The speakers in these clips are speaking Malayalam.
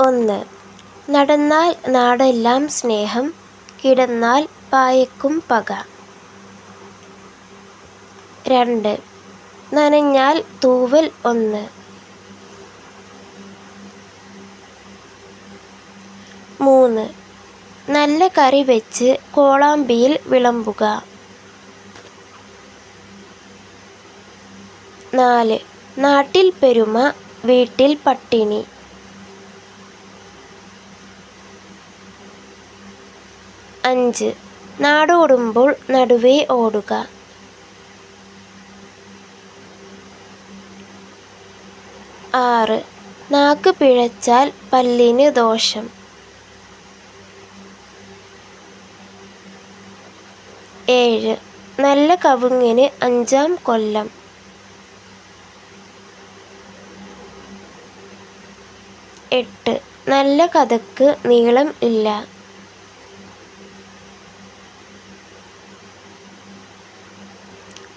1. നടന്നാൽ നാടെല്ലാം സ്നേഹം, കിടന്നാൽ പായക്കും പക. 2. നനഞ്ഞാൽ തൂവൽ ഒന്ന്. 3. നല്ല കറി വെച്ച് കോളാമ്പിയിൽ വിളമ്പുക. 4. നാട്ടിൽ പെരുമ, വീട്ടിൽ പട്ടിണി. 5. നാടോടുമ്പോൾ നടുവേ ഓടുക. 6. നാക്ക് പിഴച്ചാൽ പല്ലിന് ദോഷം. 7. നല്ല കവുങ്ങിന് 5-ാം കൊല്ലം. 8. നല്ല കഥക്ക് നീളം ഇല്ല.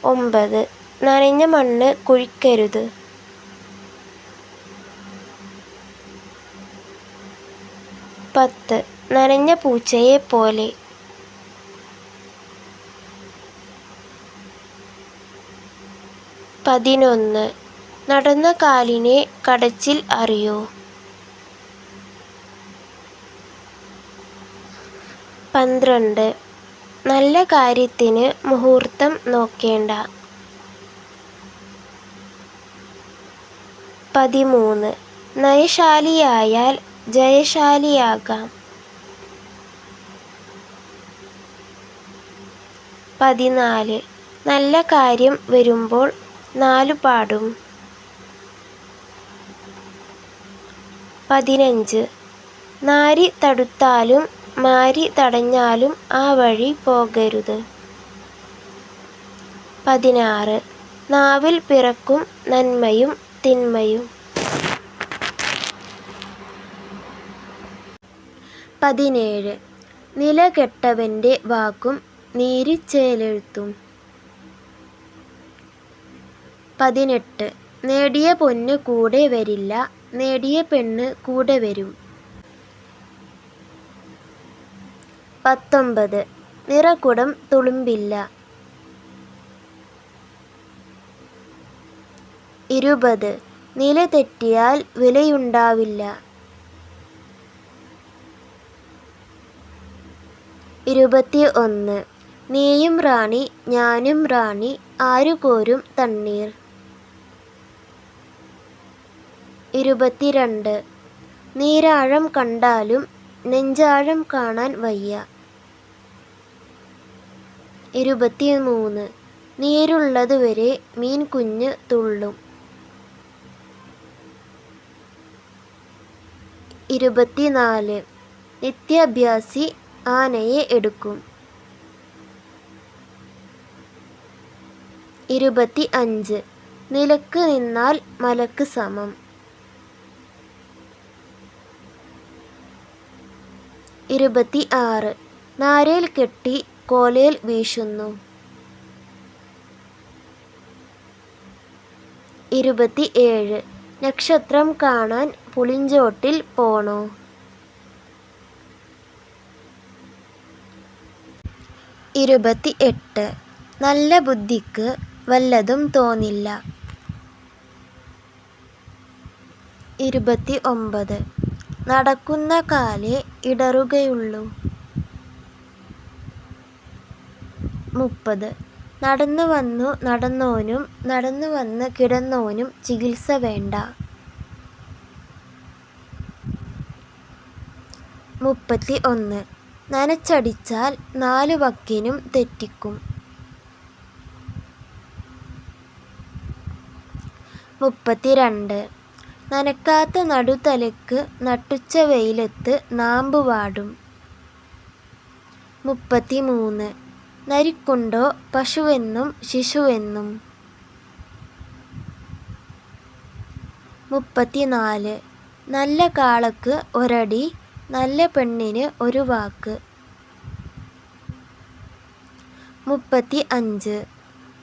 9. നനഞ്ഞ മണ്ണ് കുഴിക്കരുത്. 10. നനഞ്ഞ പൂച്ചയെ പോലെ. 11. നടന്ന കാലിനെ കടച്ചിൽ അറിയൂ. 12. നല്ല കാര്യത്തിന് മുഹൂർത്തം നോക്കേണ്ട. 13. നയശാലിയായാൽ ജയശാലിയാകാം. 14. നല്ല കാര്യം വരുമ്പോൾ നാലുപാടും. 15. നാരി തടുത്താലും മാരി തടഞ്ഞാലും ആ വഴി പോകരുത്. 16. നാവിൽ പിറക്കും നന്മയും തിന്മയും. 17. നിലകെട്ടവൻ്റെ വാക്കും നീരിച്ചേലെഴുത്തും. 18. നേടിയ പൊന്ന് കൂടെ വരില്ല, നേടിയ പെണ്ണ് കൂടെ വരും. 19. നിറകുടം തുളുമ്പില്ല. 20. നില തെറ്റിയാൽ വിലയുണ്ടാവില്ല. 21. നീയും റാണി ഞാനും റാണി, ആരു കോരും തണ്ണീർ. 22. നീരാഴം കണ്ടാലും നെഞ്ചാഴം കാണാൻ വയ്യ. 23. നീരുള്ളതുവരെ മീൻ കുഞ്ഞ് തുള്ളും. 24. നിത്യാഭ്യാസി ആനയെ എടുക്കും. 25. നിലക്ക് നിന്നാൽ മലക്ക് സമം. 26. നാരേൽ കെട്ടി കോലേൽ വീശുന്നു. 27. നക്ഷത്രം കാണാൻ പുളിഞ്ചോട്ടിൽ പോണോ. 28. നല്ല ബുദ്ധിക്ക് വല്ലതും തോന്നില്ല. 29. നടക്കുന്ന കാലേ ഇടറുകയുള്ളൂ. 30. നടന്നു വന്നു നടന്നോനും നടന്നു വന്ന് കിടന്നോനും ചികിത്സ വേണ്ട. 31. നനച്ചടിച്ചാൽ നാലു വക്കിനും തെറ്റിക്കും. 32. നനക്കാത്ത നടുതലയ്ക്ക് നട്ടുച്ച വെയിലത്ത് നാമ്പ് വാടും. 33. നരിക്കുണ്ടോ പശുവെന്നും ശിശുവെന്നും. 34. നല്ല കാളക്ക് ഒരടി, നല്ല പെണ്ണിന് ഒരു വാക്ക്. 35.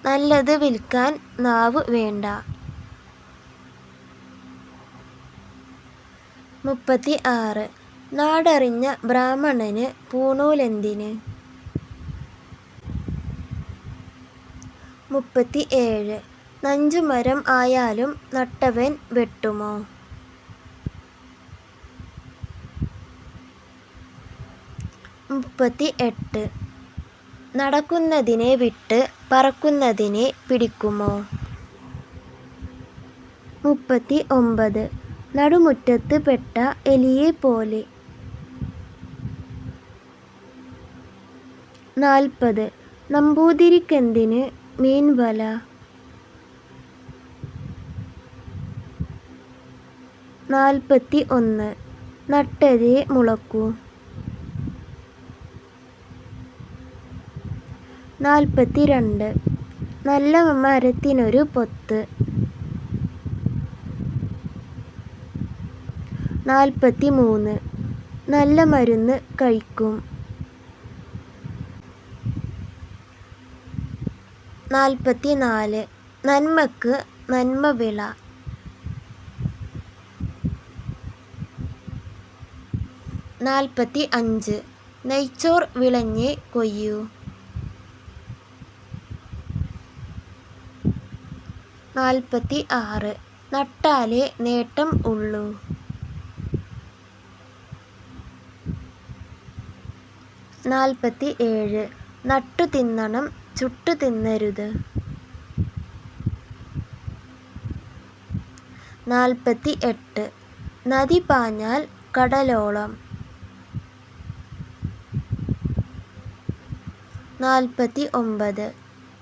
നല്ലത് വിൽക്കാൻ നാവ് വേണ്ട. 36. നാടറിഞ്ഞ ബ്രാഹ്മണന് പൂണൂലെന്തിന്? 37. നഞ്ചുമരം ആയാലും നട്ടവൻ വെട്ടുമോ? 38. നടക്കുന്നതിനെ വിട്ട് പറക്കുന്നതിനെ പിടിക്കുമോ? 39. നടുമുറ്റത്ത് പെട്ട എലിയെപ്പോലെ. 40. നമ്പൂതിരിക്കെന്തിന് മീൻവല? 41. നട്ടതേ മുളക്കൂ. 42. നല്ല മരത്തിനൊരു പൊത്ത്. 43. നല്ല മരുന്ന് കഴിക്കും. 44. നന്മക്ക് നന്മ വിള. 45. നെയ്ച്ചോർ വിളഞ്ഞേ കൊയ്യൂ. 46. നട്ടാലേ നേട്ടം ഉള്ളൂ. 47. നട്ടു തിന്നണം, ചുട്ടു തിന്നരുത്. 48. നദി പാഞ്ഞാൽ കടലോളം. 49.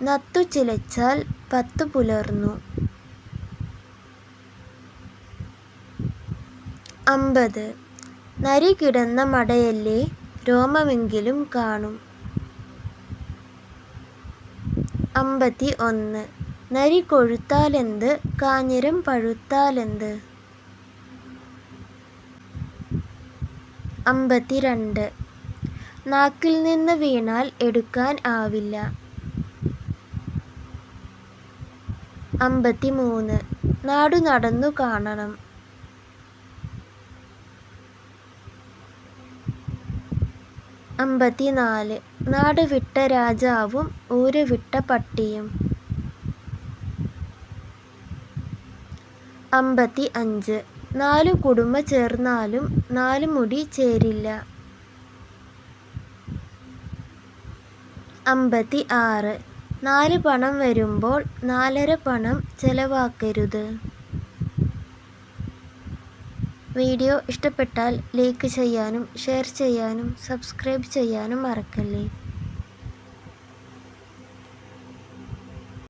നത്തു ചിലച്ചാൽ 10 പുലർന്നു. 50. നരി കിടന്ന മടയല്ലേ, രോമമെങ്കിലും കാണും. 51. നരി കൊഴുത്താലെന്ത്, കാഞ്ഞിരം പഴുത്താലെന്ത്? 52. നാക്കിൽ നിന്ന് വീണാൽ എടുക്കാൻ ആവില്ല. 53. നാടു നടന്നു കാണണം. 54. നാട് വിട്ട രാജാവും ഊര് വിട്ട പട്ടിയും. 55. 4 കുടുമ ചേർന്നാലും 4 മുടി ചേരില്ല. 56. 4 പണം വരുമ്പോൾ 4.5 പണം ചെലവാക്കരുത്. വീഡിയോ ഇഷ്ടപ്പെട്ടാൽ ലൈക്ക് ചെയ്യാനും ഷെയർ ചെയ്യാനും സബ്സ്ക്രൈബ് ചെയ്യാനും മറക്കല്ലേ.